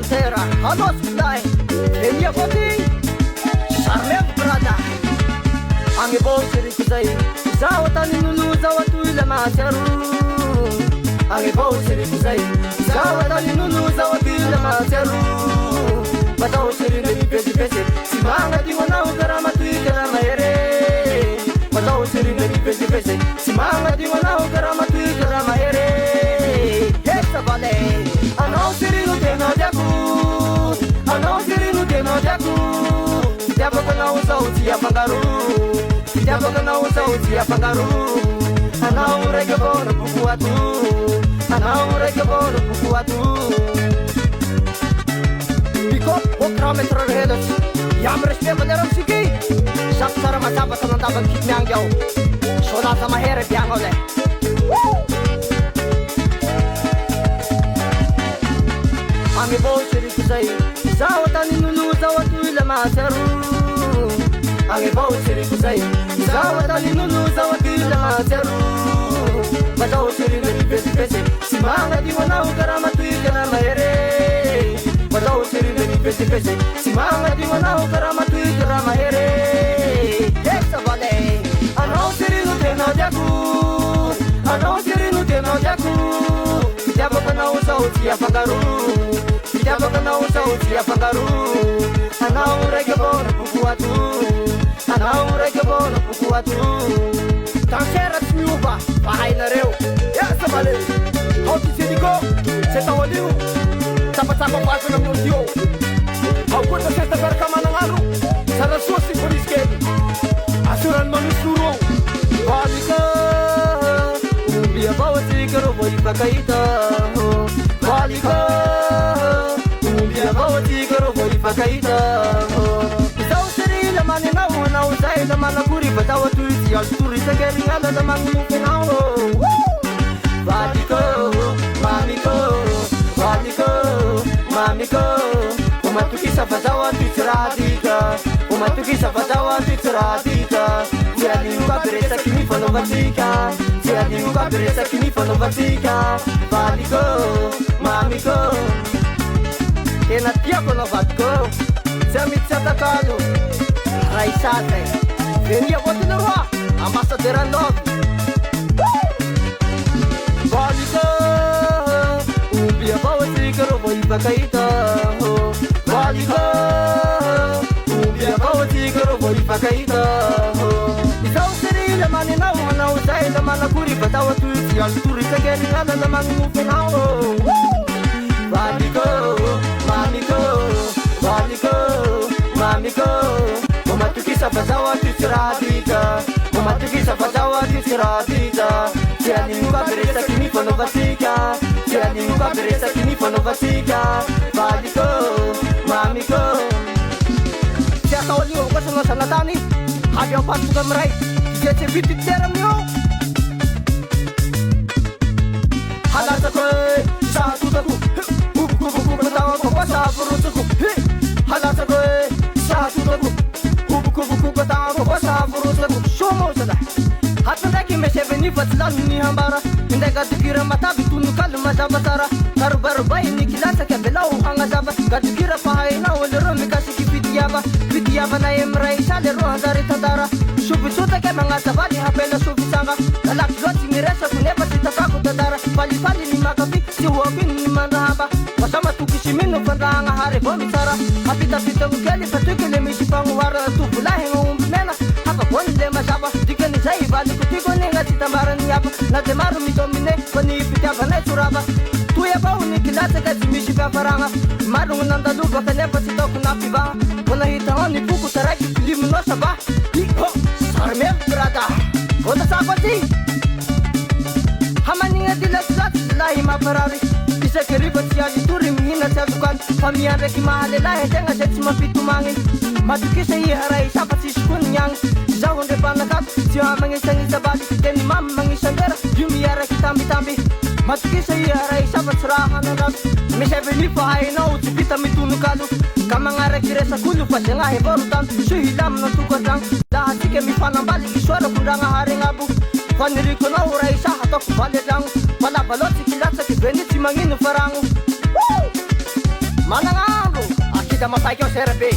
frontiera. Hallå skulai, Kenya poti, Charmel brada. Ange bolseri kuzai, zawatani nunu zawatu ila maseru. Ange bolseri kuzai, zawatani nunu zawatu ila maseru. Batao seri nani pesi pesi, simanga di wana ukarama tu ikarama ere. Batao seri nani pesi pesi, simanga di wana ukarama tu ikarama ere. Hesta vale, ano seri no teno jaku, ano seri no teno jaku. Tiap kena usau tiap pangaru, tiap kena usau tiap pangaru. Anau rega bor bukuatu, anau rega bor bukuatu. Biko okra metro redos, yam respe beneram siki. Saksara macam teman taban kitnyang jauh, soda sama here piang oleh. Ange bolseri kuzai, zawatani nunu zawatu ila maseru. Ange bolseri kuzai, zawatani nunu zawatu ila maseru. Batao seri nani pesi pesi, simanga di wana ukarama tu ikarama ere. Batao seri nani pesi pesi, simanga di wana ukarama tu ikarama ere. Hesta vale, ano seri no teno jaku, ano seri no teno jaku. Tiap kena usau tiap pangaru, tiap kena usau tiap pangaru. Anau rega bor bukuatu, anau rega bor bukuatu. Tangsera smiuba, pahai nareu. Ya sabale, kau di sini ko, saya tahu liu. Siapa-siapa pasal nak nunjuk. Aku tak saya tegar kamana ngaru. Sana suasi polisken, asuran manusuru. Balika, umbia bawa tikar boy pakaita. Balika, umbia bawa tikar boy pakaita. Isau seri lamani nau saya lamana kuri batawa tu sial turi segeri ngala lamang mupinau. Balika, mamiko, balika, mamiko. Umatuki sabazawa tu ceradika, umatuki sabazawa tu ceradika. Jadi luka beresa kini follow batika, jadi luka beresa kini follow batika. Baliko, mamiko, kena tiap follow batko. Samit sata kalu, raisate. Venia botin roa, amasa derandot. Baliko, umbia bawa tikaro boy pakaita. Baliko, umbia bawa tikaro boy pakaita. Isau seri lamani nau saya lamana kuri batawa tu sial turi segeri ngala lamang mupinau. Baliko, mamiko, baliko, mamiko. Umatuki sabazawa tu ceradika, umatuki sabazawa tu ceradika. Jadi muka beresa kini follow batika, jadi muka beresa kini follow batika. Baliko, mamiko. Saya tahu liu kau sama sana tani. Ada apa juga merai? Dia cebitik dalam yo. Halat aku, satu aku. Buku ketawa kau pasal berusaku. Halat aku, satu aku. Buku ketawa kau pasal berusaku. Semua sudah. Hati lagi mesej ni fasilan ni hambara. Indah kata kira mata bitunu kalau masa besara. Karu bayi ni kilas ke belau angazaba. Kata kira pahai na walero mi kasih kipitiaba. Kipitiaba na emrai sale roh dari tadara. Supi suta ke mangazaba ni hapela supi sanga. Kalak goti miresa kunepa titakaku tadara. Pali ni makapi si wabin ni manahaba. Masama tukishiminu pandanga hari bomi sara. Apita ukeli patukele misi panguara tu bulahe ngumbena. Hapa bonde masaba dikani sai bali kutiko nenga titambaran yapa. Na demaru mi domine koni pitaba na suraba. Tuya bau ni kilata kati misi paparanga. Marung nanda lupa kanepa titoku napiba. Kona hitahon ni puku taraki limu no saba. Ho, sarme brada. Kota sapati. Hamaninga dilasat lahi maparari. Bisa keribat siya dituri mihina sa dukan. Pamiyan reki mahale lahi tenga set simapitu mangin. Matuki sa iharay sapat si skunyang. Jauh depan nakat siya mangisang isabali. Keni mam mangisandera yumiyara kitambi-tambi. Matuki sa iharay sapat serahan nakat. Misay bini pahay na utsipita mitunu kalu. Kamangara kire sa kulu pa siya nga hibarutan. Suhilam na tukatang. Lahat si kemi panambali iswara kunda nga hari ngabu. Paniriko na uray sa hatok bali lang. Palabalot si kilat sa kibenit si manginu parangu. Malangambo, akita mapaikyo serabe.